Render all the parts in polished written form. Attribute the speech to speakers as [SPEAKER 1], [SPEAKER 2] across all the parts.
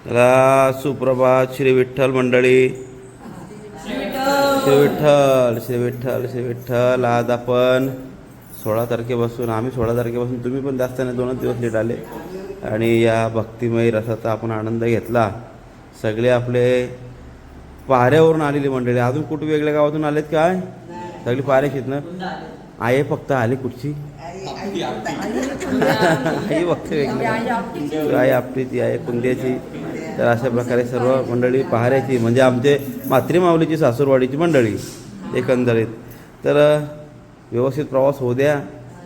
[SPEAKER 1] चला सुप्रभात श्री विठ्ठल मंडळी. श्री विठ्ठल श्री विठ्ठल श्री विठ्ठल. आज आपण 16 तारखेपासून, आम्ही 16 तारखेपासून, तुम्ही पण जास्त नाही, 2 दिवस लेट आले आणि या भक्तिमय रसाचा आपण आनंद घेतला. सगळे आपले पाऱ्यावरून आलेली मंडळी. अजून कुठे वेगळ्या गावातून आलेत काय? सगळी पाऱ्याशीत ना. आहे फक्त आली कुठची आई फक्त वेगळी आई आपटीची आहे, कुंद्याची. तर अशा प्रकारे सर्व मंडळी पहाऱ्याची, म्हणजे आमचे मातृमाऊलीची सासूरवाडीची मंडळी एकंदरीत. तर व्यवस्थित प्रवास होऊ द्या,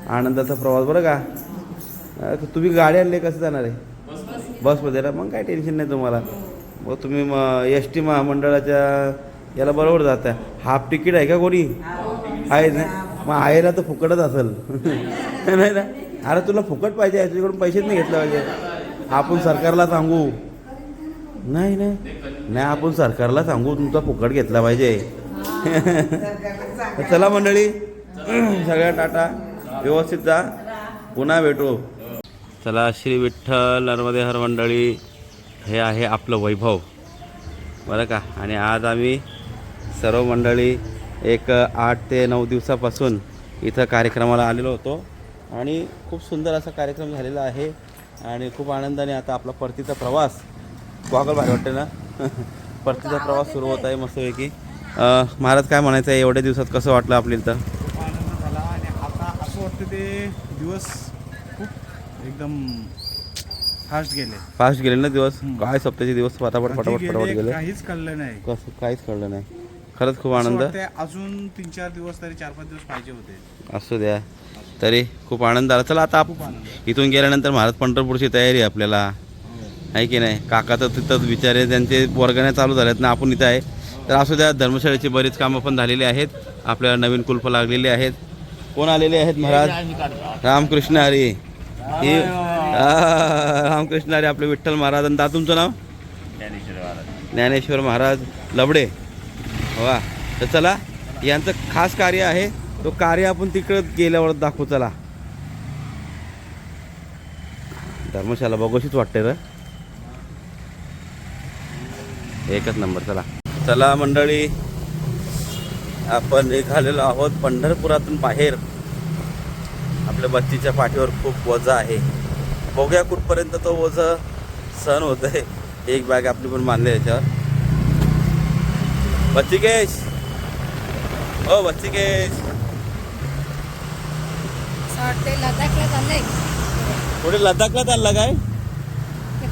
[SPEAKER 1] आनंदाचा प्रवास बरं का. तुम्ही गाडी आणली कसं जाणार आहे? बसमध्ये ना, मग काय टेन्शन नाही तुम्हाला. मग तुम्ही एस टी महामंडळाच्या याला बरोबर जाता. हाफ तिकीट आहे का कोणी? आहे ना, मग आहेला तर फुकटच असेल नाही ना. अरे तुला फुकट पाहिजे, याच्याकडून पैसेच नाही घेतले पाहिजे. आपण सरकारला सांगू नाही नाही नाही आपण सरकारला सांगू तुमचा फुकट घेतला पाहिजे. चला मंडळी, सगळ्या टाटा, व्यवस्थित जा, पुन्हा भेटू. चला श्री विठ्ठल नर्मदे हर मंडळी. हे आहे आपलं वैभव बरं का. आणि आज आम्ही सर्व मंडळी एक 8 ते 9 दिवसापासून इथं कार्यक्रमाला आलेलो होतो आणि खूप सुंदर असा कार्यक्रम झालेला आहे. आणि खूप आनंदाने आता आपला परतीचा प्रवास, वागल भारी वाटते ना परतीचा प्रवास सुरू होत आहे मस्तपैकी. महाराज काय म्हणायचं आहे, एवढ्या दिवसात कसं वाटलं आपल्याला? तर
[SPEAKER 2] खूप आनंद झाला आणि आता असं वाटतं ते दिवस खूप एकदम फास्ट गेले
[SPEAKER 1] ना दिवस. काय सप्ताहाचे दिवस फटाफट फटाफट फटाफट गेले,
[SPEAKER 2] काहीच कळलं नाही.
[SPEAKER 1] कसं काहीच कळलं नाही. खरंच खूप आनंद.
[SPEAKER 2] अजून 3-4 दिवस तरी 4-5 दिवस पाहिजे होते.
[SPEAKER 1] असू द्या, तरी खूप आनंद आला. चला आता आपण इथून गेल्यानंतर महाराज पंढरपूरची तयारी आपल्याला आहे की नाही. काका तर तिथंच विचारे, त्यांचे वर्गण्या चालू झाल्यात ना, आपण इथं आहे. तर असू द्या, धर्मशाळेची बरीच कामं पण झालेली आहेत, आपल्याला नवीन कुलप लागलेली आहेत. कोण आलेले आहेत? महाराज रामकृष्ण हरी. ही रामकृष्ण हरी आपले विठ्ठल महाराज. आणि तुमचं नाव? ज्ञानेश्वर महाराज लबडे. वा. तर चला, यांचं खास कार्य आहे, तो कार्य आपण तिकडं गेल्यावर दाखवू. चला, धर्मशाला बघूशीच वाटते र, एकच नंबर. चला चला मंडळी, आपण निघालेलो आहोत पंढरपुरातून बाहेर. आपल्या बच्चीच्या पाठीवर खूप ओझं आहे, बघूया कुठपर्यंत तो ओझं सहन होत आहे. एक बॅग आपली पण बांधली याच्यावर. बच्चिकेश, ओ बच्चिकेश, पुढे लडाखला चालला काय?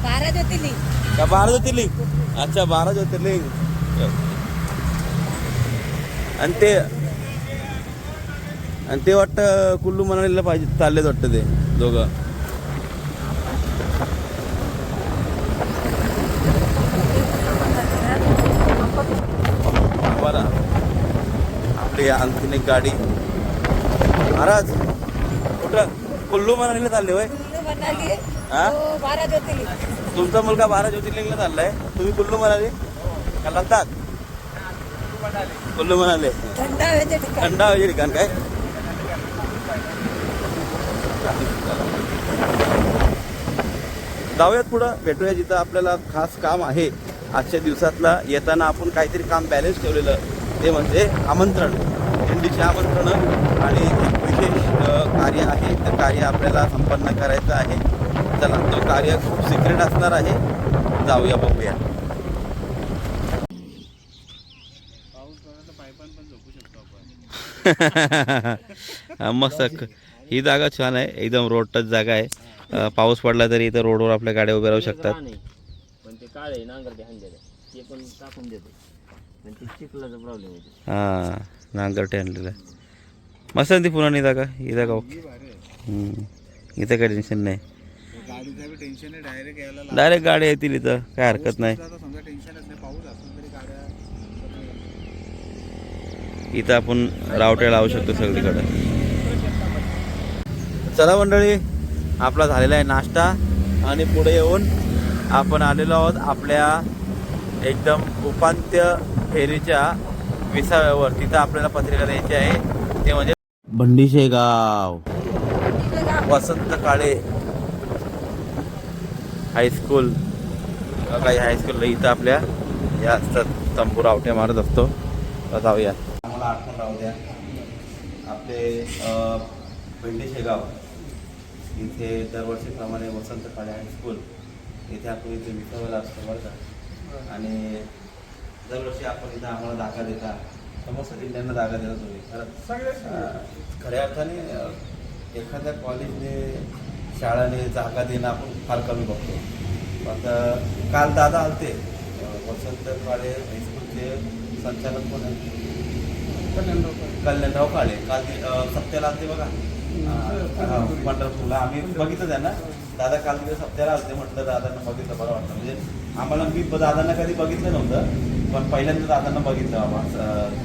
[SPEAKER 3] 12 ज्योतिर्लिंग
[SPEAKER 1] का 12 ज्योतिर्लिंग? अच्छा, 12 ज्योतिर्लिंग. आणि ते वाटतं कुल्लू मनालीला पाहिजे चाललेच वाटतं ते दोघं. बरं, आपली आणखीन एक गाडी. महाराज कुठं? कुल्लू मनालीला चालले होय? हा,
[SPEAKER 3] 12 ज्योतिर्लिंग.
[SPEAKER 1] तुमचा मुलगा 12 ज्योतिर्लिंगला चाललाय, तुम्ही कुल्लू मनाली का लद्दाख? कुल्लू मनाली
[SPEAKER 3] थंड हवेचे ठिकाण.
[SPEAKER 1] थंड हवेचे ठिकाण काय? जाऊयात पुढं, भेटूया जिथं आपल्याला खास काम आहे आजच्या दिवसातला. येताना आपण काहीतरी काम बॅलन्स ठेवलेलं, ते म्हणजे आमंत्रण, दिंडीचे आमंत्रण आणि एक विशेष कार्य आहे. ते कार्य आपल्याला संपन्न करायचं आहे. चला, तो कार्य खूप सिक्रेट असणार आहे, जाऊया बघूया. मस्त, ही जागा छान आहे, एकदम रोड टच जागा आहे. पाऊस पडला तरी इथं रोडवर आपल्या गाड्या उभ्या राहू शकतात. हां, नांगरटे आणलेलं मस्त ती पुराणी जागा. ही जागा ओके, इथं काही टेन्शन नाही. डायरेक्ट गाड्या येतील इथं, काय हरकत नाही. इथं आपण रावट्या लावू शकतो सगळीकडे. चला मंडळी, आपला झालेला आहे नाश्ता आणि पुढे येऊन आपण आलेलो आहोत आपल्या एकदम उपांत्य फेरीच्या विसाव्यावर. तिथं आपल्याला पत्रिका द्यायची आहे, ते म्हणजे भंडीशेगाव वसंत काळे हायस्कूल. काही हायस्कूलला इथं आपल्या या असतात तंबू रावट्या मारत असतो. तर जाऊया. आम्हाला आठवण राहू द्या आपले भेंडे शेगाव इथे दरवर्षीप्रमाणे वसंत काळे हायस्कूल इथे आपण इथे विठ्ठल असतो बरं का. आणि दरवर्षी आपण इथं आम्हाला जागा देता समस्त जिल्ह्यांना जागा देता तुम्ही खरं खऱ्या अर्थाने एखाद्या कॉलेजने शाळाने जागा देणं आपण फार कमी बघतो. आता काल दादा आलते वसंत काळे हायस्कूलचे संचालक कोण आहे कल्याणराव काळे. काल सप्त्याला आलते बघा पंढरपूरला. आम्ही बघितलं त्यांना. दादा काल तिकडे सप्त्याला आलते. म्हटलं दादांना बघितलं बरं वाटतं. म्हणजे आम्हाला मी दादांना कधी बघितलं नव्हतं पण पहिल्यांदा दादांना बघितलं बाबा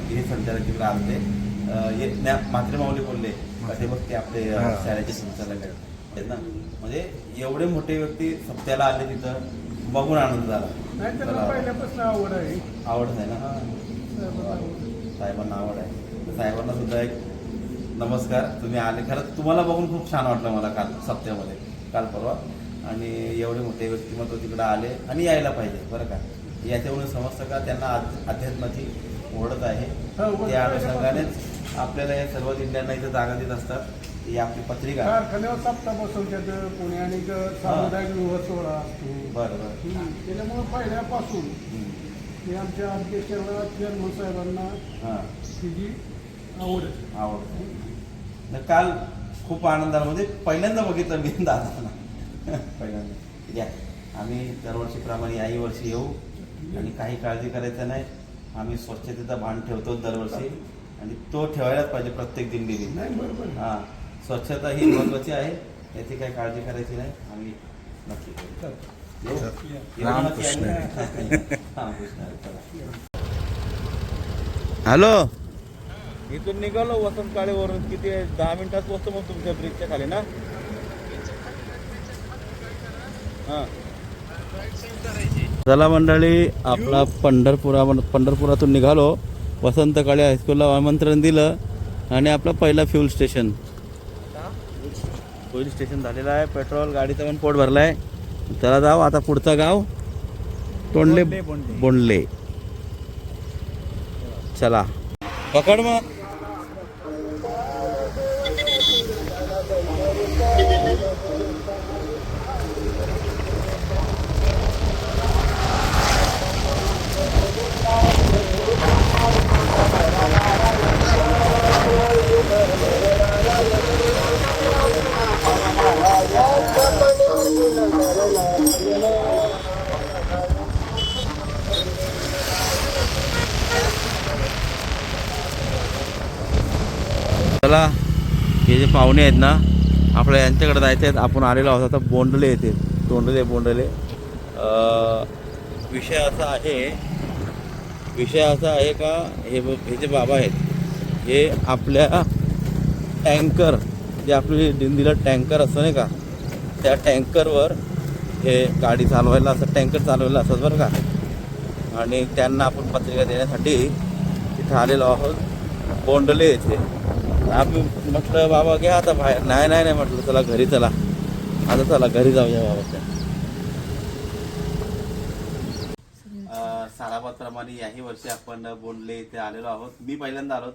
[SPEAKER 1] हे संचालक तिकडे आलते. मातृमाऊली बोलले ते बघ ते आपले शाळेचे संचालक आहेत ना. म्हणजे एवढे मोठे व्यक्ती सप्त्याला आले तिथं बघून आनंद झाला.
[SPEAKER 4] पहिल्यापासून आवड आहे.
[SPEAKER 1] आवड आहे ना. साहेबांना आवड आहे. साहेबांना सुद्धा एक नमस्कार. तुम्ही आले खरंच तुम्हाला बघून खूप छान वाटलं मला काल सप्त्यामध्ये काल परवा. आणि एवढे मोठे व्यक्तिमत्व तिकडं आले आणि यायला पाहिजे बरं का. याच्यावरून समजतं का त्यांना अध्यात्माची ओढत आहे. त्या अनुषंगानेच आपल्याला या सर्व जिल्ह्यांना इथं जागा देत असतात. ही आपली पत्रिका
[SPEAKER 4] कारखान्यावर सप्ताह बसवतात पुणे आणि सामुदायिक विवाह सोहळा असतो.
[SPEAKER 1] बरं बरं.
[SPEAKER 4] त्याच्यामुळे पहिल्यापासून मी आमच्या अध्यक्षांना चेअरमन साहेबांना
[SPEAKER 1] हां
[SPEAKER 4] तिची
[SPEAKER 1] आवड. काल खूप आनंद आला. म्हणजे पहिल्यांदा बघितलं मी दादांना पहिल्यांदा. या आम्ही दरवर्षीप्रमाणे याही वर्षी येऊ आणि काही काळजी करायचं नाही. आम्ही स्वच्छतेचा भान ठेवतो दरवर्षी आणि तो ठेवायलाच पाहिजे प्रत्येक दिंडीने.
[SPEAKER 4] नाही बरोबर.
[SPEAKER 1] हां स्वच्छता ही महत्त्वाची आहे. याची काही काळजी करायची नाही. आम्ही नक्की करू. हॅलो इथून निघालो वसंत काळेवरून. किती 10 मिनिटात पोहोचतो मग तुमच्या ब्रिजच्या खाली ना. हां चला मंडळी आपला पंढरपुरातून निघालो. वसंत काळे हायस्कूलला आमंत्रण दिलं आणि आपला पहिला फ्यूल स्टेशन झालेला आहे. पेट्रोल गाडीचा पण पोट भरला आहे. चला जाऊ आता पुढचं गाव तोंडले बोंडले. चला पकड मग. चला हे जे पाहुणे आहेत ना आपल्या यांच्याकडे जायचे आहेत. आपण आलेलो आहोत आता बोंडले येते. बोंडले विषय असा आहे का हे जे बाबा आहेत हे आपल्या टँकर जे आपली दिंडीला टँकर असतं नाही का त्या टँकरवर हे गाडी चालवायला असं टँकर चालवायला असतात बरं का. आणि त्यांना आपण पत्रिका देण्यासाठी तिथं आलेलो आहोत बोंडले येथे. आम्ही म्हटलं बाबा घ्या आता बाहेर. नाही म्हटलं चला घरी चला. आता चला घरी जाऊया बाबाच्या. साराबादप्रमाणे याही वर्षी आपण बोंडले इथे आलेलो आहोत. मी पहिल्यांदा आलो.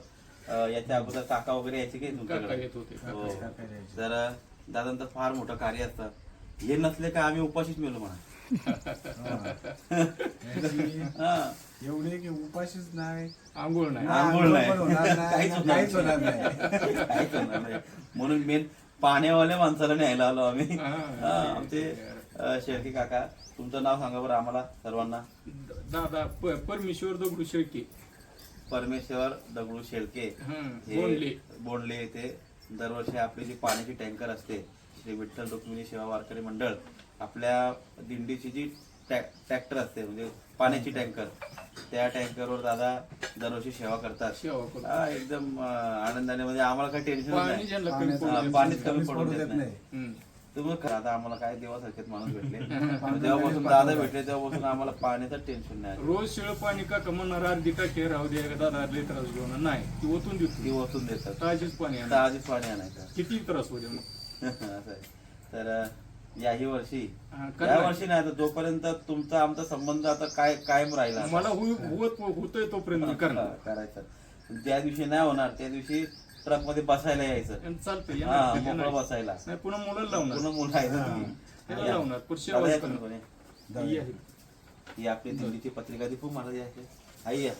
[SPEAKER 1] याच्या अगोदर काका वगैरे यायचे काही तुमच्याकडे. तर दादांचं फार मोठं कार्य असतं. हे नसले का आम्ही उपाशीच मिळलो म्हणा.
[SPEAKER 2] एवढे की उपाशीच नाही
[SPEAKER 4] आंघोळ नाही
[SPEAKER 2] काहीच होणार नाही.
[SPEAKER 1] म्हणून मेन पाण्यावाल्या माणसाला न्यायला आलो आम्ही. आमचे शेळके काका तुमचं नाव सांगा बरं आम्हाला सर्वांना.
[SPEAKER 4] दादा परमेश्वर दगडू शेळके.
[SPEAKER 1] परमेश्वर दगडू शेळके बोंडले येथे दरवर्षी आपली जी पाण्याची टँकर असते श्री विठ्ठल रुक्मिणी सेवा वारकरी मंडळ आपल्या दिंडीची जी ट्रॅक्टर असते म्हणजे पाण्याची टँकर त्या टँकरवर दादा दरवर्षी सेवा करतात. एकदम आनंदाने. म्हणजे आम्हाला काही टेन्शन नाही. पाणीच कमी पडून देत नाही. तुम्ही आता आम्हाला काय देवासारखेच माणूस भेटले. जेव्हापासून दादा भेटले तेव्हापासून आम्हाला पाण्याचं टेन्शन नाही.
[SPEAKER 4] रोज शिळ पाणी का म्हणणार अर्धी टाकी राहू दे दादा लई त्रास घेऊन नाही ती ओतून देतात. ताजीच पाणी आणायचं.
[SPEAKER 1] किती
[SPEAKER 4] त्रास होते मग.
[SPEAKER 1] असं आहे. तर याही वर्षी
[SPEAKER 4] हा,
[SPEAKER 1] या
[SPEAKER 4] करणार.
[SPEAKER 1] वर्षी नाही आता जोपर्यंत तुमचा आमचा संबंध आता काय कायम राहिला
[SPEAKER 4] मला होतोय तोपर्यंत मी करणार
[SPEAKER 1] करायचं ज्या दिवशी नाही होणार त्या दिवशी ट्रक मध्ये बसायला यायचं
[SPEAKER 4] आणि चालतंय
[SPEAKER 1] हा
[SPEAKER 4] येणार,
[SPEAKER 1] मोकळं
[SPEAKER 4] येणार.
[SPEAKER 1] बसायला
[SPEAKER 4] नाही पुन्हा मुलाला लावणार
[SPEAKER 1] पूर्ण मुलं आहे ना तुम्ही.
[SPEAKER 4] त्याला
[SPEAKER 1] या.
[SPEAKER 4] लावणार पुढच्या
[SPEAKER 1] दादा या
[SPEAKER 4] वर्षी
[SPEAKER 1] तुम्ही
[SPEAKER 4] करणार.
[SPEAKER 1] कोणी?
[SPEAKER 4] ही आहे.
[SPEAKER 1] ही आपली दिंडीची पत्रिका ती खूप मला द्यायची आई या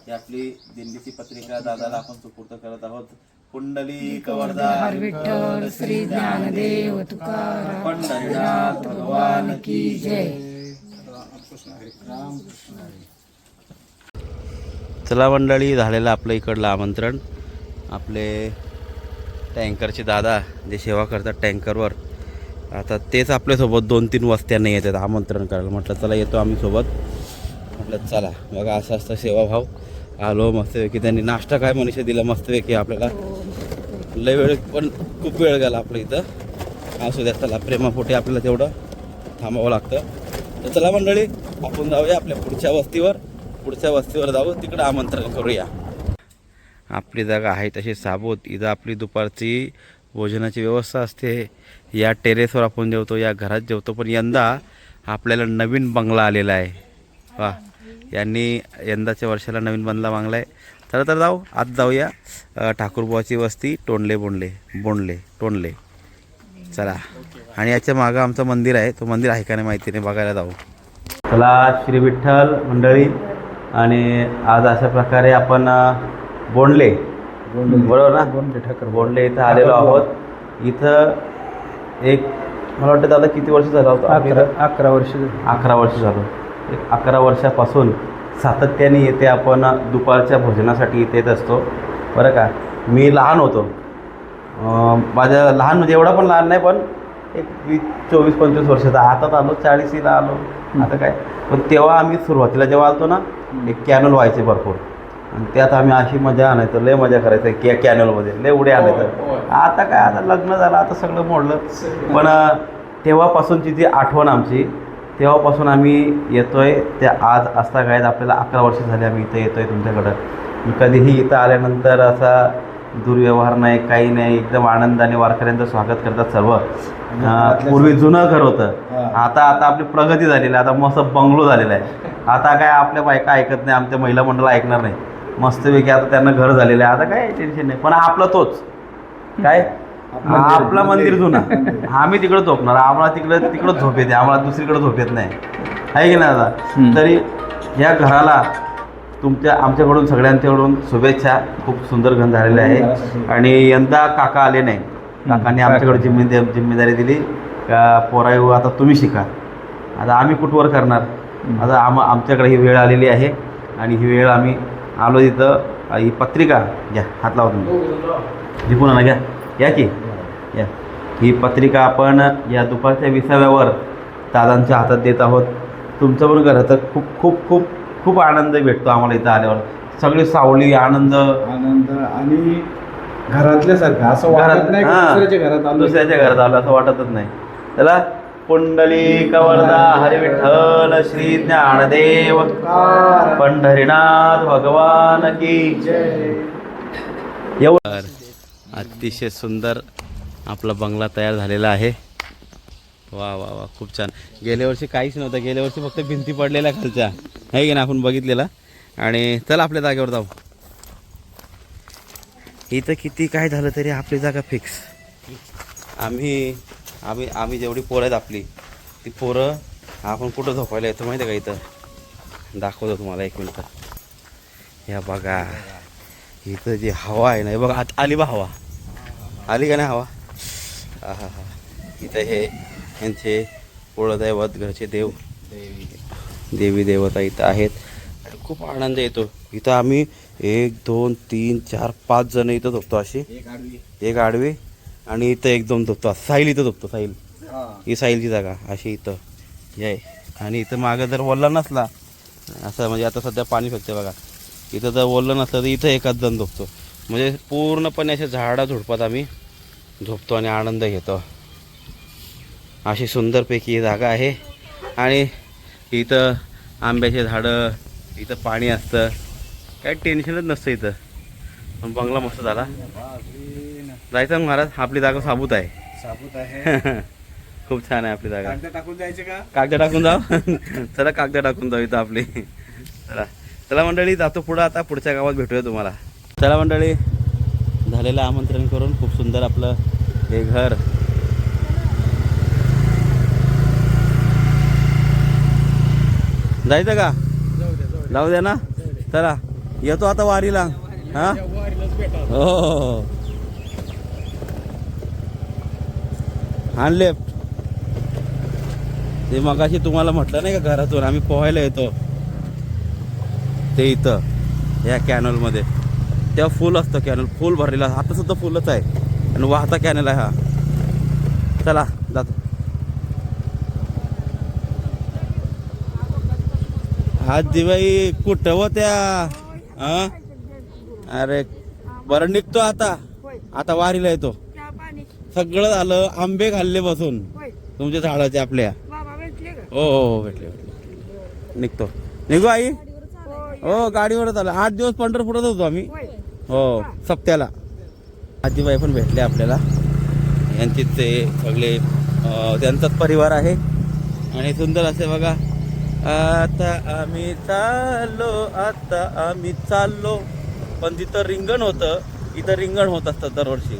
[SPEAKER 1] ही आपली दिंडीची पत्रिका दादाला आपण सुपूर्द करत आहोत. कुंडली कवरदार
[SPEAKER 3] विठ्ठल श्री ज्ञानदेव तुकाराम
[SPEAKER 1] पंढरीनाथ
[SPEAKER 3] भगवान की जय.
[SPEAKER 1] चला मंडळी झालेलं आपलं इकडलं आमंत्रण. आपले टँकरचे दादा जे सेवा करतात टँकरवर आता तेच आपल्यासोबत 2-3 वस्त्यांनी येतात आमंत्रण करायला. म्हटलं चला येतो आम्ही सोबत. म्हटलं चला बघा असं असतं सेवाभाव. आलो मस्तपैकी त्यांनी नाश्ता काय मनुष्य दिला मस्तपैकी आपल्याला. लय वेळ पण खूप वेळ गेला आपलं इथं. असू द्या चला प्रेमापोटी आपल्याला तेवढं थांबावं लागतं. तर चला मंडळी आपण जाऊया आपल्या पुढच्या वस्तीवर जाऊ तिकडं आमंत्रण करूया. आपली जागा आहे तशी साबूत. इथं आपली दुपारची भोजनाची व्यवस्था असते. या टेरेसवर आपण जेवतो या घरात जेवतो. पण यंदा आपल्याला नवीन बंगला आलेला आहे. वा यांनी यंदाच्या वर्षाला नवीन बंगला आहे. तर जाऊ आज जाऊया ठाकूरबुवाची वस्ती टोंडले चला. आणि याच्या मागं आमचं मंदिर आहे. तो मंदिर आहे का नाही माहिती नाही बघायला जाऊ. चला श्री विठ्ठल मंडळी. आणि आज अशा प्रकारे आपण बोंडले बरोबर ना बोंडले इथं आलेलो आहोत. इथं एक मला वाटतं दादा किती वर्ष झालं होतं?
[SPEAKER 2] 11 वर्ष
[SPEAKER 1] 11 वर्ष झालं. एक 11 वर्षापासून सातत्याने येथे आपण दुपारच्या भोजनासाठी इथे येत असतो बरं का. मी लहान होतो माझ्या लहान म्हणजे एवढा पण लहान नाही पण एक 24-25 वर्षाचा. आता आलो 40ला आलो आता काय. पण तेव्हा आम्ही सुरुवातीला जेव्हा आलतो ना एक कॅनल व्हायचे भरपूर आणि त्यात आम्ही अशी मजा आणायचो. लय मजा करायचं कॅनलमध्ये लय उड्या आणायचं. आता काय आता लग्न झालं आता सगळं मोडलं. पण तेव्हापासूनची जी आठवण आमची तेव्हापासून आम्ही येतोय ते आज असता काय आपल्याला 11 वर्ष झाले आम्ही इथं येतोय तुमच्याकडं. कधीही इथं आल्यानंतर असा दुर्व्यवहार नाही काही नाही. एकदम आनंदाने वारकऱ्यांचं स्वागत करतात सर्व. पूर्वी जुनं घर होतं. आता आपली प्रगती झालेली आहे. आता मस्त बंगलो झालेला आहे. आता काय आपल्या बायका ऐकत नाही आमच्या महिला मंडळ ऐकणार नाही. मस्तपैकी आता त्यांना घर झालेलं आहे. आता काय टेन्शन नाही. पण आपलं तोच काय आपलं मंदिर जुना. आम्ही तिकडं झोपणार. आम्हाला तिकडं झोप येते. आम्हाला दुसरीकडे झोप येत नाही आहे की नाही दादा. तरी या घराला आमच्याकडून सगळ्यांच्याकडून शुभेच्छा. खूप सुंदर घर झालेलं आहे. आणि यंदा काका आले नाही. काकांनी आमच्याकडे जिम्मेदारी दिली का पोरा येऊ आता तुम्ही शिका. आता आम्ही कुठवर करणार. आता आमच्याकडे ही वेळ आलेली आहे आणि ही वेळ आम्ही आलो तिथं. ही पत्रिका घ्या हात लावा तुम्ही जिंकून आणा घ्या की या. ही पत्रिका आपण या दुपारच्या 20व्यावर दादांच्या हातात देत आहोत. तुमचं पण घरात खूप खूप खूप खूप आनंद भेटतो आम्हाला इथं आल्यावर. सगळी सावली आनंद
[SPEAKER 2] आणि घरातल्यासारखं असं वाटत नाही.
[SPEAKER 1] दुसऱ्याच्या घरात आलं असं वाटतच नाही. त्याला पुंडलिक वरदा हरी विठ्ठल श्री ज्ञानदेव पंढरीनाथ भगवान की जय. एवढं अतिशय सुंदर आपला बंगला तयार झालेला आहे. वा वा वा खूप छान. गेल्या वर्षी काहीच नव्हतं. गेल्या वर्षी फक्त भिंती पडलेल्या खालच्या आहे की ना आपण बघितलेला. आणि चला आपल्या जागेवर जाऊ. इथं किती काय झालं तरी आपली जागा फिक्स. आम्ही जेवढी पोरं आहेत आपली ती पोरं आपण कुठं झोपायला येतो माहिती आहे का. इथं दाखवतो तुम्हाला 1 मिनटं. ह्या बघा इथं जी हवा आहे ना बघा आली बा हवा आली का नाही हवा. हा हा हा. इथं हे यांचे कुळदैवत घरचे देवी देवता इथं आहेत. आणि खूप आनंद येतो इथं. आम्ही 1 2 3 4 5 जण इथं झोपतो. अशी एक आडवी आणि इथं 1 2 झोपतो. साईल इथं झोपतो. साईल ही साईलची जागा अशी इथं आहे. आणि इथं मागं जर ओल्ला नसला असं म्हणजे आता सध्या पाणी फेकते बघा. इथं जर ओल्लं नसलं तर इथं एकाच जण झोपतो. म्हणजे पूर्णपणे अशा झाडा झुडपात आम्ही झोपतो आणि आनंद घेतो. अशी सुंदरपैकी ही जागा आहे. आणि इथं आंब्याचे झाडं इथं पाणी असतं. काही टेन्शनच नसतं इथं. पण बंगला मस्त झाला. जायचं महाराज आपली जागा साबूत आहे. खूप छान आहे आपली जागा.
[SPEAKER 2] कागद टाकून जायचे का?
[SPEAKER 1] कागद टाकून जाऊ. चला कागद टाकून जाऊ इथं आपली. चला चला मंडळी, जातो पुढं आता. पुढच्या गावात भेटूया तुम्हाला. चला मंडळी, झालेलं आमंत्रण करून खूप सुंदर आपलं हे घर. जायचं का? जाऊ द्या ना. चला येतो आता वारीला. हा हो, हा लेफ्ट. ते मगाशी तुम्हाला म्हटलं नाही का, घरातून आम्ही पोहायला येतो ते इथं या कॅनल मध्ये. तेव्हा फुल असतं कॅनल, फुल भरलेलं. आता सुद्धा फुलच आहे आणि वाहता कॅनल आहे हा. चला जातो. आज दिवाळी कुठं व त्या हा? अरे बरं निघतो आता. आता वारीला येतो. सगळं झालं. आंबे खाल्ले बसून तुमच्या झाडाचे आपल्या. हो हो भेटले भेटले. निघतो. निघू आई? हो गाडीवरच आलं. 8 दिवस पंढरपूरच होतो आम्ही. हो सप्त्याला. आजीबाई पण भेटले आपल्याला. यांचे ते सगळे त्यांचाच परिवार आहे आणि सुंदर असे बघा. आता आम्ही चाललो. पण तिथं रिंगण होतं. इथं रिंगण होत असतं दरवर्षी.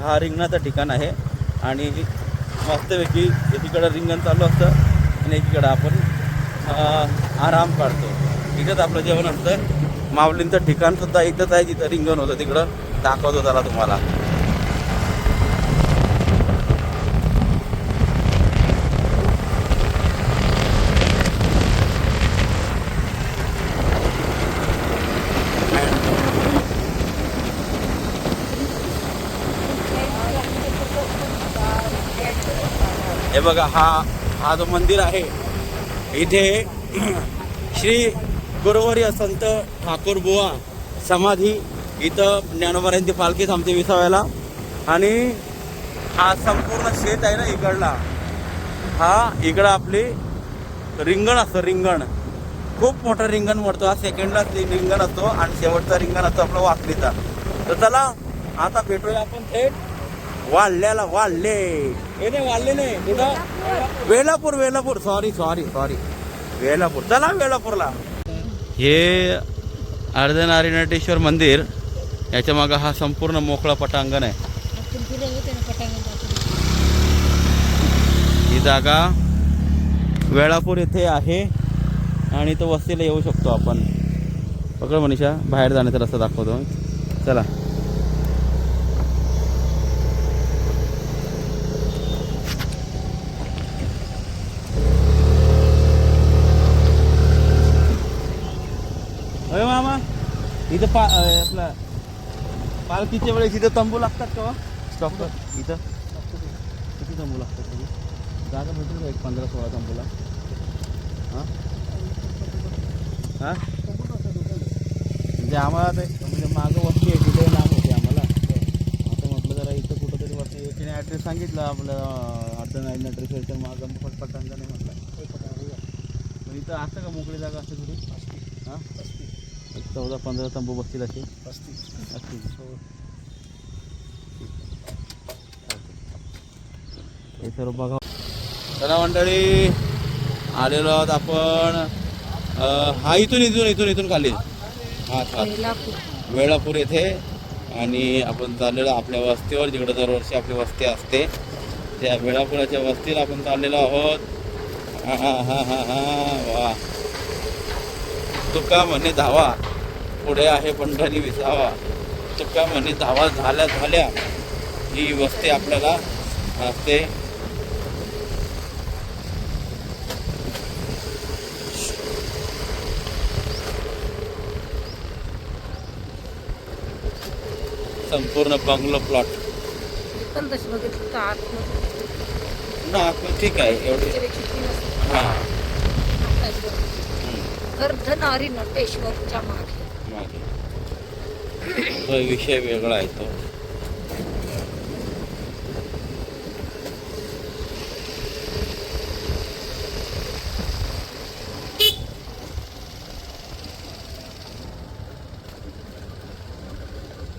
[SPEAKER 1] हा रिंगणाचं ठिकाण आहे आणि मस्तपैकी एकीकडं रिंगण चालू असतं आणि एकीकडं आपण आराम काढतो. इथंच आपलं जेवण असतं. माऊलींचं ठिकाण सुद्धा इथंच आहे जिथं रिंगण होतं. तिकडं दाखवतो त्याला तुम्हाला. हे बघा, हा जो मंदिर आहे इथे श्री गुरुवर्य संत ठाकूर बुवा समाधी. इथं ज्ञानोबारांची पालखी थांबते विसाव्याला. आणि हा संपूर्ण शेत आहे ना इकडला, हा इकडं आपली रिंगण असतं. रिंगण खूप मोठं रिंगण मोडतो. हा सेकंडला रिंगण असतो आणि शेवटचा रिंगण असतो आपला वाकलीचा. तर चला आता भेटूया आपण थेट वाढल्याला. वाढले हे नाही, वाढले नाही. कुठं? वेलापूर. सॉरी वेलापूर. चला वेलापूरला. हे अर्धनारीनटेश्वर मंदिर, याच्या मागं हा संपूर्ण मोकळा पटांगण आहे. ही जागा वेळापूर येथे आहे आणि तो वस्तीला येऊ शकतो आपण. पकड मनीषा, बाहेर जाण्याचा रस्ता दाखवतो. चला. अरे मामा, इथं आपला पालखीच्या वेळेस इथं तंबू लागतात का? स्टॉप इथं किती तंबू लागतात? तुम्ही जागा भेटून एक 15-16 तंबूला. हां हां म्हणजे आम्हाला ते म्हणजे मागं वस्ती आहे तिथे नाम होते आम्हाला. आता म्हटलं जरा इथं कुठंतरी वस्ती. एकीने ॲड्रेस सांगितलं आपलं अर्धनारीनटेश्वरच्या मागं पटांगण नाही म्हटलं. पण इथं असतं का मोकळी जागा असते थोडी? हां 14-15 तंबू बसतील असे असतील. हे सर्व बघा. चला मंडळी, आलेलो आहोत आपण. हा इथून खाली वेळापूर येथे. आणि आपण चाललेलो आपल्या वस्तीवर, जिकडं दरवर्षी आपली वस्ती असते त्या वेळापुराच्या वस्तीला आपण चाललेलो आहोत. वा. तुका म्हणे धावा, पुढे आहे पंढरी विसावा. तुका म्हणे धावा झाल्या ही वस्ती आपल्याला असते. संपूर्ण बंगलो प्लॉट ना. ठीक आहे एवढे. हां
[SPEAKER 3] अर्धनारीनटेश्वरच्या मागे
[SPEAKER 1] तो विषय वेगळा आहे तो.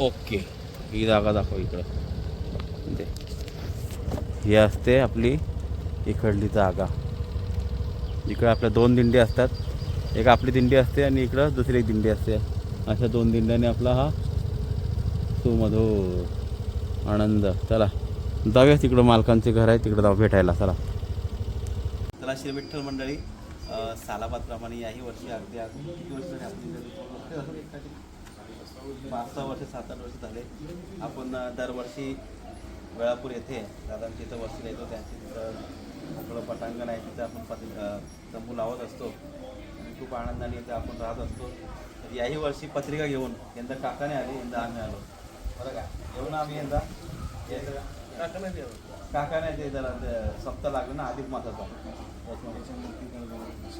[SPEAKER 1] ओके, ही जागा दाखव इकडं. ही असते आपली इकडली जागा. इकडं आपल्या 2 दिंडी असतात. एक आपली दिंडी असते आणि इकडं दुसरी एक दिंडी असते. अशा 2 दिंड्याने आपला हा सुमधुर आनंद. चला जाऊया तिकडं मालकांचे घर आहे, तिकडं जाऊ भेटायला. चला चला श्री विठ्ठल मंडळी, सालाबादप्रमाणे याही वर्षी अगदी किती वर्ष झाले आपली 5-6 वर्ष 7-8 वर्ष झाले. आपण दरवर्षी वेळापूर येथे दादांच्या इथं वस्तीला येतो. त्यांच्या तिथं आपलं पटांगण आहे, तिथं आपण तंबू लावत असतो आणि खूप आनंदाने इथं आपण राहत असतो. तर याही वर्षी पत्रिका घेऊन यंदा काकाने आले, यंदा आम्ही आलो. बरं का, येऊन आम्ही यंदा काकाने ते जरा सप्ताह लागलं ना अधिक मासाचा,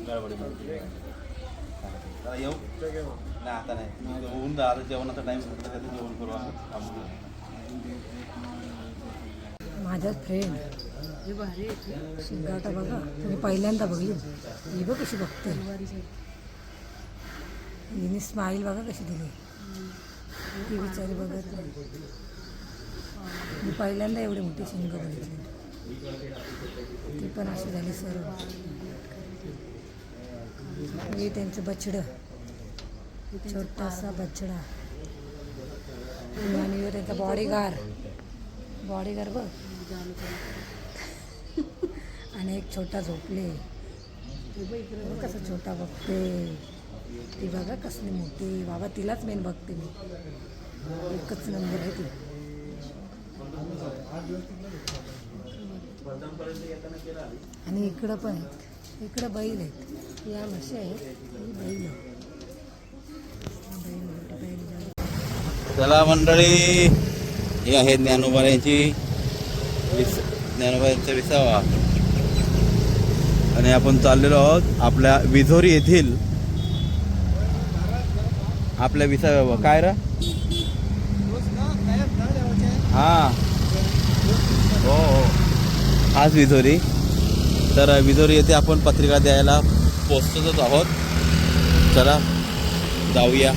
[SPEAKER 1] गडबडीमध्ये येऊ नाही आता नाही. होऊन जा, आता जेवणाचा टाईम सुटला तर जेवण करू आम्ही.
[SPEAKER 3] माझा फ्रेंड शिंगाटा बघा, तुम्ही पहिल्यांदा बघली. ही बघ कशी बघते, हिने स्माईल बघा कशी दिली. ती बिचारी बघत नाही. मी पहिल्यांदा एवढी मोठी शिंग बघितली. ती पण अशी झाली सर्व. हे त्यांचं बछडं, छोटासा बछडा आणि त्यांचा बॉडीगार बघ. आणि एक छोटा झोपले, कसं छोटा बघते. ती बघा कसली मोठी. बाबा तिलाच मेन बघते मी, एकच नंबर आहे ती. आणि इकडं पण आहेत, इकडं बैल आहेत. या म्हशी आहेत, ही बैल.
[SPEAKER 1] चला मंडळी, ही आहे ज्ञानोबाऱ्यांची ज्ञानोबाऱ्यांचा विसावा. आणि आपण चाललेलो आहोत आपल्या विझोरी येथील आपल्या विसाव्यावर. काय रा हां हो हो, आज विझोरी. तर विझोरी येथे आपण पत्रिका द्यायला पोचतच आहोत. चला जाऊया.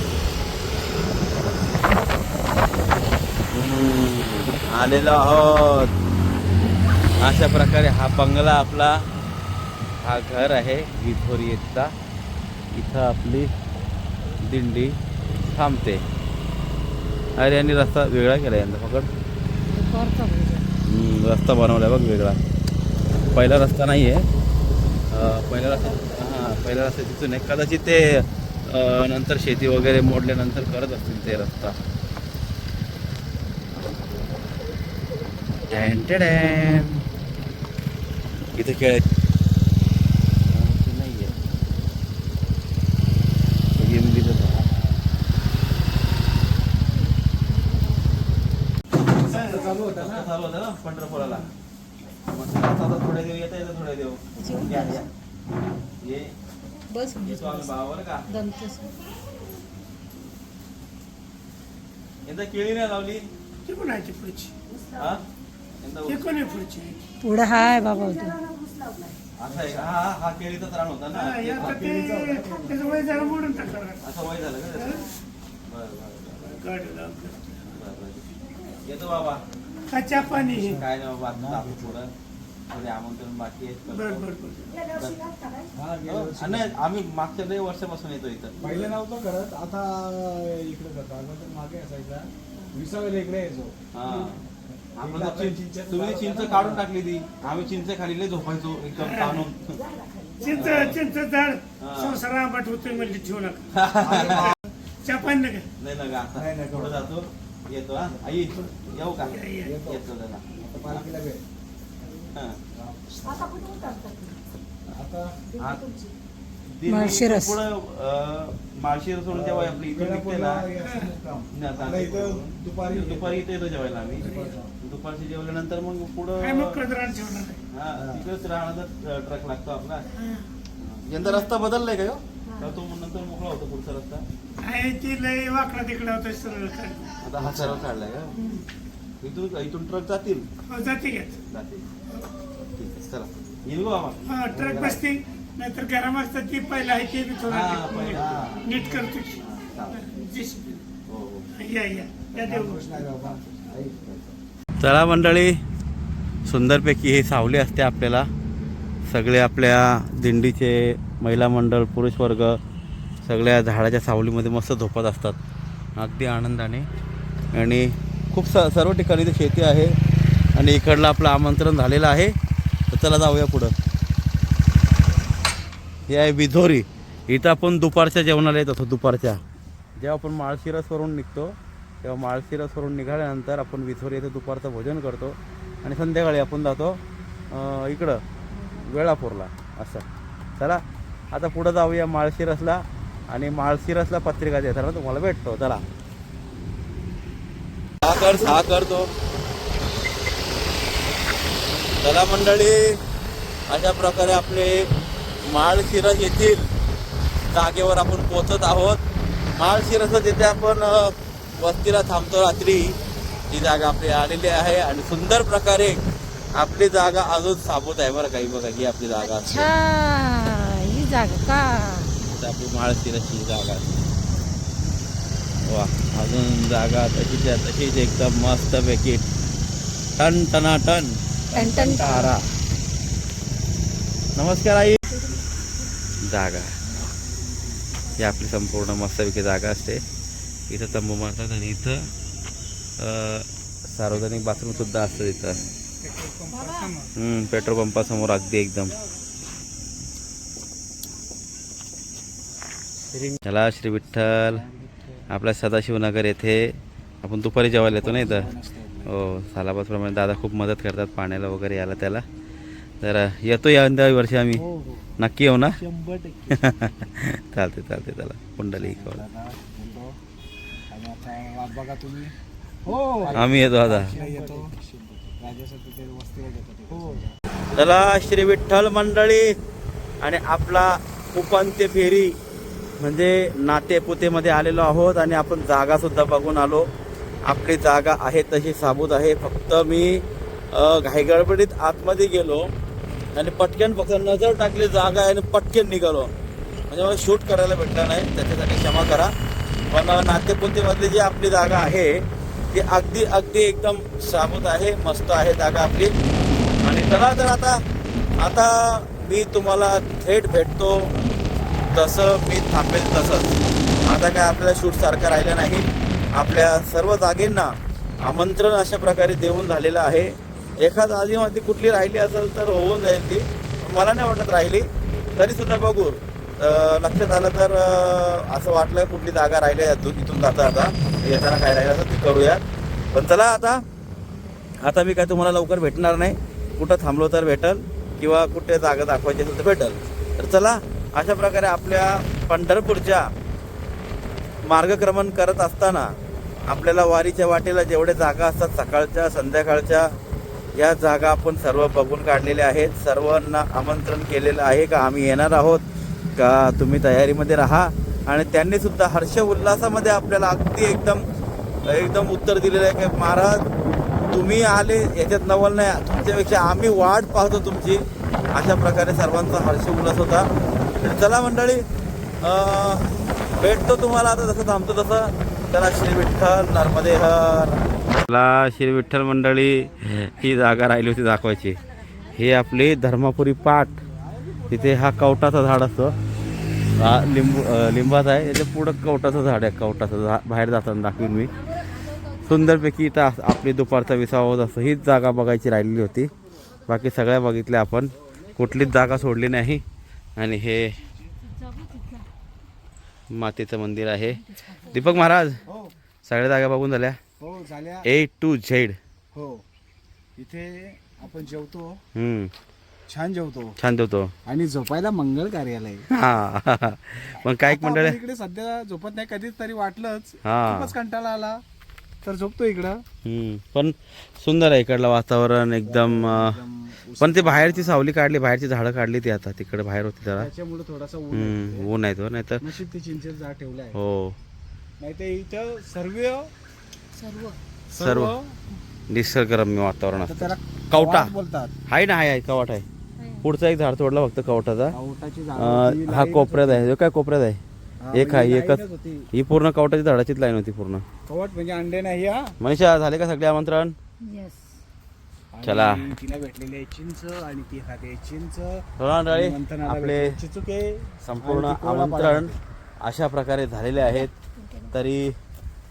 [SPEAKER 1] आलेलो आहोत. अशा प्रकारे हा बंगला आपला, हा घर आहे विझोरी येथचा. इथं आपली दिंडी थांबते. अरे यांनी रस्ता वेगळा केला यंदा पकड. रस्ता बनवला बघ वेगळा. पहिला रस्ता नाही आहे. पहिला रस्ता तिथून आहे. कदाचित ते नंतर शेती वगैरे मोडल्यानंतर करत असतील ते रस्ता. इथे खेळ नाही आहे. चालू होता ना पंढरपुराला. मग आता थोडे देव येता येतं, थोडे देव ये
[SPEAKER 3] बस
[SPEAKER 1] येतो आम्ही भावावर का. यंदा केळी नाही लावली. हा
[SPEAKER 3] पुढं हाय बाबा होतो.
[SPEAKER 1] असं आहे का. हा केळीचाच रान होता ना. असं वय झालं का. बरं येतो बाबा.
[SPEAKER 5] कच्च्या पाणी
[SPEAKER 1] काय नाही बाबा, पुढं थोडे आमंत्रण बाकी आहे. आम्ही मागच्या 2 वर्षापासून येतो इथं.
[SPEAKER 2] पहिले नव्हतं करत, आता इकडे करतो. अगोदर मागे असायचा, विसाव्याला इकडे यायचो.
[SPEAKER 1] तुम्ही चिंच काढून टाकली ती. आम्ही चिंच खाली झोपायचो एकदम ताणून.
[SPEAKER 5] चिंच झाड संसार आंबट होतोय म्हणजे ठेवू नका. चहा पाणी नका.
[SPEAKER 1] नाही ना गा, आता पुढे जातो. येतो. हा आई येऊ का. येतो त्याला
[SPEAKER 2] पालखीला वेळ.
[SPEAKER 3] माळशिरस.
[SPEAKER 1] पुढं माळशिरस सोडून जेव्हा आपली इथे निघते ना, दुपारी इथे येतो जेवायला आम्ही. दुपारची जेवल्यानंतर मग पुढं तिकडेच राहण्याचा ट्रक लागतो आपला. यंदा रस्ता बदललाय का तो नंतर मोकळा होतो पुढचा रस्ता.
[SPEAKER 5] वाकडा तिकडा होता सरळ.
[SPEAKER 1] आता हा सरळ काढलाय का. इथून ट्रक जातील.
[SPEAKER 5] जाते
[SPEAKER 1] ठीक आहे चला येऊ बाबा.
[SPEAKER 5] ट्रक बसते, नाहीतर गरम असतात ती पहिलं आहे ते बी थोडं नीट करतो. या देऊ.
[SPEAKER 1] चला मंडळी, सुंदरपैकी हे सावली असते आपल्याला सगळे आपल्या दिंडीचे महिला मंडळ पुरुष वर्ग सगळ्या झाडाच्या सावलीमध्ये मस्त झोपत असतात अगदी आनंदाने. आणि खूप सर्व ठिकाणी इथे शेती आहे आणि इकडलं आपलं आमंत्रण झालेलं आहे. तर चला जाऊया पुढं. हे आहे विधोरी. इथं आपण दुपारच्या जेवणाला येत असतो. दुपारच्या जेव्हा आपण माळशिरसवरून निघतो तेव्हा माळशिरसवरून निघाल्यानंतर आपण विधोरी येथे दुपारचं भोजन करतो आणि संध्याकाळी आपण जातो इकडं वेळापूरला असं. चला आता पुढं जाऊया माळशिरसला आणि माळशिरसला पत्रिका देताना तुम्हाला भेटतो. चला हा करतो. चला मंडळी, अशा प्रकारे आपले माळशिरस येथील जागेवर आपण पोहोचत आहोत. माळशिरस जिथे आपण वस्तीला थांबतो रात्री, ही जागा आपली आलेली आहे आणि सुंदर प्रकारे आपली जागा अजून साबूत आहे बरं काही. बघा ही आपली जागा असते.
[SPEAKER 3] ही जागा का
[SPEAKER 1] आपली माळशिरसची जागा असते. वा, अजून जागा तशीच एकदम मस्त पैकी टन टनाटन
[SPEAKER 3] टन
[SPEAKER 1] तारा. नमस्कार आई. जागा ही आपली संपूर्ण मस्तपैकी जागा असते. इथं तंबू मारतात आणि इथं सार्वजनिक बाथरूम सुद्धा असतं इथं. पेट्रोल पंपासमोर अगदी एकदम. चला श्री विठ्ठल. आपल्या सदाशिवनगर येथे आपण दुपारी जेवायला येतो ना इथं. हो, सालाबादप्रमाणे दादा खूप मदत करतात पाण्याला वगैरे याला त्याला. तर येतो या वर्षी आम्ही नक्की येऊ ना. चालते चला कुंडली
[SPEAKER 2] बघा तुम्ही.
[SPEAKER 1] आम्ही येतो आता. चला श्री विठ्ठल मंडळी. आणि आपला उपांत्य फेरी म्हणजे नातेपुतेमध्ये आलेलो आहोत आणि आपण जागा सुद्धा बघून आलो. आपली जागा आहे तशी साबूत आहे. फक्त मी घाईगडबडीत आतमध्ये गेलो आणि पटकन फक्त नजर टाकली जागा आहे आणि पटकन निघालो. म्हणजे मला शूट करायला भेटलं नाही, त्याच्यासाठी क्षमा करा. पण नातेपुतेमधली जी आपली जागा आहे ती अगदी एकदम साबूत आहे. मस्त आहे जागा आपली. आणि चला तर आता मी तुम्हाला थेट भेटतो. जसं मी थांबेल तसंच. आता काय आपल्याला शूटसारखं राहिलं नाही. आपल्या सर्व जागेंना आमंत्रण अशा प्रकारे देऊन झालेलं आहे. एखाद आधीमध्ये कुठली राहिली असेल तर होऊन जाईल ती. मला नाही वाटत राहिली तरीसुद्धा बघू. लक्षात आलं तर असं वाटलं कुठली जागा राहिली इथून जाता येताना काय राहिलं असं ती करूयात. पण चला आता मी काय तुम्हाला लवकर भेटणार नाही. कुठं थांबलो तर भेटल किंवा कुठे जागा दाखवायची असेल तर भेटल. तर चला अशा प्रकारे आपल्या पंढरपूरच्या मार्गक्रमण करत असताना आपल्याला वारीच्या वाटेला जेवढे जागा असतात सकाळच्या संध्याकाळच्या या जागा आपण सर्व बघून काढलेल्या आहेत. सर्वांना आमंत्रण केलेलं आहे का आम्ही येणार आहोत का तुम्ही तयारीमध्ये राहा. आणि त्यांनी सुद्धा हर्ष उल्हासामध्ये आपल्याला अगदी एकदम उत्तर दिलेलं आहे की महाराज तुम्ही आले याच्यात नवल नाही, तुमच्यापेक्षा आम्ही वाट पाहतो तुमची. अशा प्रकारे सर्वांचा हर्ष उल्हास होता. चला मंडळी, भेटतो तुम्हाला आता जसं थांबतो तसं. चला श्री विठ्ठल नर्मदे हर. चला श्री विठ्ठल मंडळी, ही जागा राहिली होती दाखवायची. ही आपली धर्मापुरी पाट. तिथे हा कवटाचा झाड असतो. हा लिंबाचा आहे. याच्या पुढं कवटाचं झाड आहे. कवटाचं बाहेर जाताना दाखवीन मी. सुंदरपैकी इथं आपली दुपारचा विसावा होत असतो. हीच जागा बघायची राहिलेली होती. बाकी सगळ्या बघितल्या आपण, कुठलीच जागा सोडली नाही. आणि हे मातेचं मंदिर आहे. दीपक महाराज, सगळ्या जागा बघून झाल्या?
[SPEAKER 2] हो झाल्या.
[SPEAKER 1] A to Z.
[SPEAKER 2] हो, इथे आपण जेवतो.
[SPEAKER 1] छान
[SPEAKER 2] छान
[SPEAKER 1] जेवतो
[SPEAKER 2] आणि झोपायला मंगल कार्यालय.
[SPEAKER 1] हा पण काही मंडळ
[SPEAKER 2] इकडे सध्या झोपत नाही. कधीच तरी वाटलंच
[SPEAKER 1] हा
[SPEAKER 2] खूपच कंटाळा आला तर झोपतो इकडं.
[SPEAKER 1] पण सुंदर आहे इकडलं वातावरण एकदम. पण ते बाहेरची सावली काढली, बाहेरची झाडं काढली ती आता तिकडे बाहेर होती जरा.
[SPEAKER 2] त्याच्यामुळे थोडासा
[SPEAKER 1] ऊन आहे तो, नाही तर
[SPEAKER 2] नशीब ती चिंचेचं झाड ठेवलं आहे.
[SPEAKER 1] हो,
[SPEAKER 2] नाही तर इथं
[SPEAKER 1] सर्व निसर्गरम्य वातावरण
[SPEAKER 2] आता
[SPEAKER 1] असतं.
[SPEAKER 2] त्याला
[SPEAKER 1] कवटा
[SPEAKER 2] बोलतात.
[SPEAKER 1] आहे ना, आहे कवाट आहे. पुढचा एक झाड तोडला फक्त कवटाचा.
[SPEAKER 2] कवटाची झाडं
[SPEAKER 1] हा कोपऱ्यात आहे. जो काय कोपऱ्यात आहे एक आहे, एकच. ही पूर्ण कवटाची झाडाचीच लाईन होती पूर्ण.
[SPEAKER 2] कवट म्हणजे अंडे नाही. हा
[SPEAKER 1] मनीषा, झाले का सगळे आमंत्रण?
[SPEAKER 3] येस.
[SPEAKER 1] चला.
[SPEAKER 2] आणि तिला भेटलेली आहे चिंच आणि ती खाते चिंच.
[SPEAKER 1] मंडळी
[SPEAKER 2] मंथनाला
[SPEAKER 1] आपले
[SPEAKER 2] भेटले चिचुके
[SPEAKER 1] संपूर्ण
[SPEAKER 2] आणि ती कोळा
[SPEAKER 1] आमंत्रण
[SPEAKER 2] पाडायला.
[SPEAKER 1] अशा प्रकारे झालेले आहेत. तरी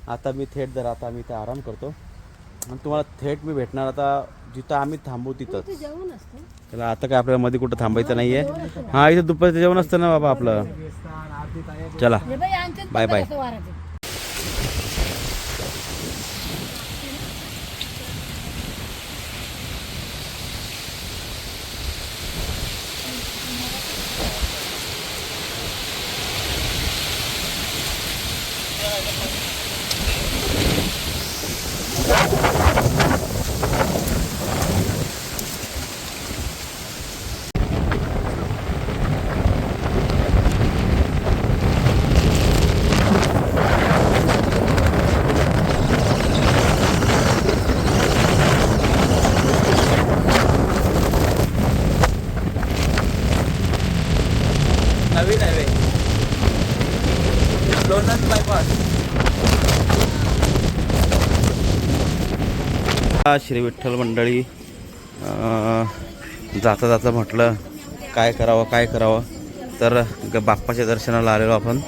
[SPEAKER 1] आता मी थेट आता आम्ही इथं आराम करतो आणि तुम्हाला थेट मी भेटणार आता जिथं आम्ही थांबू तिथंच. त्याला आता काय आपल्याला मध्ये कुठं थांबायचं नाही आहे. हां इथं दुपारचं जेवण असतं ना बाबा आपलं. चला बाय बाय. नवीन हायवे लोणंद बायपास. श्री विठ्ठल मंडळी जाता जाता म्हटलं काय करावं तर बाप्पाच्या दर्शनाला आलेलो आपण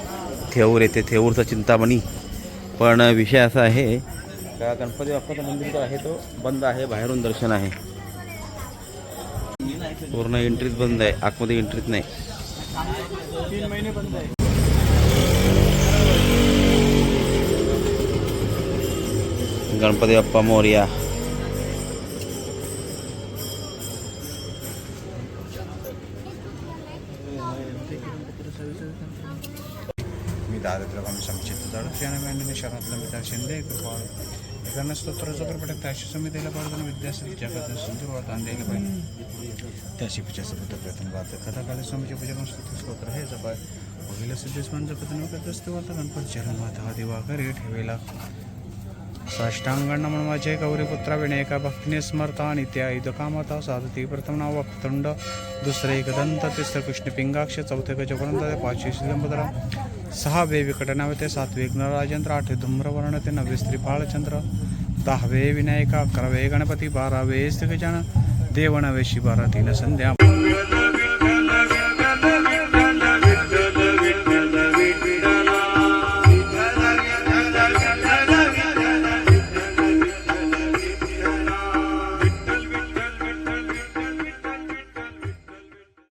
[SPEAKER 1] थेऊर येथे. थेऊरचा चिंतामणी. पण विषय असा आहे का गणपती बाप्पाचं मंदिर जो आहे तो बंद आहे. बाहेरून दर्शन आहे. पूर्ण एंट्रीच बंद आहे. आतमध्ये एंट्रीच नाही.
[SPEAKER 2] 3 महिने बंद आहे.
[SPEAKER 1] गणपती बाप्पा मोरया.
[SPEAKER 2] मी दारिद्र्यकामी संचित जडत्याने शहरातलं मित्र शिंदे कृपा एकानं स्तोत्राचं प्रकट त्याशी समितीला पाळताना विद्यार्थी जगात सुंदर दान द्यायला पाहिजे. त्या शिपीच्या सबूत प्रथम वाद कथाकाली स्वामीचे पूजन स्तोत्र स्तोत्र हे जपाय पहिलं सिद्धेस्मान जपतन करत असते वार्ता गणपती चरण माता दिवा घरी ठेवेला साष्टांगण म्हणवाचे गौरीपुत्रा विनायका भक्तीने स्मरता आणि त्या इदकामाता साधती. प्रथम नाव वक्तंड, दुसरे एकदंत, तिसरं कृष्ण पिंगाक्ष, चौथे गजवंत, पाचवे श्रीलंबधरा, 6वे विकटनावे, 7वे गणराजयंत्र, 8वे धूम्रवर्ण, 9वे श्रीफाळचंद्र, 10वे विनायका, 11वे गणपती, 12वे स्त्रीगजान, 13वे शिवा, 3 संध्या.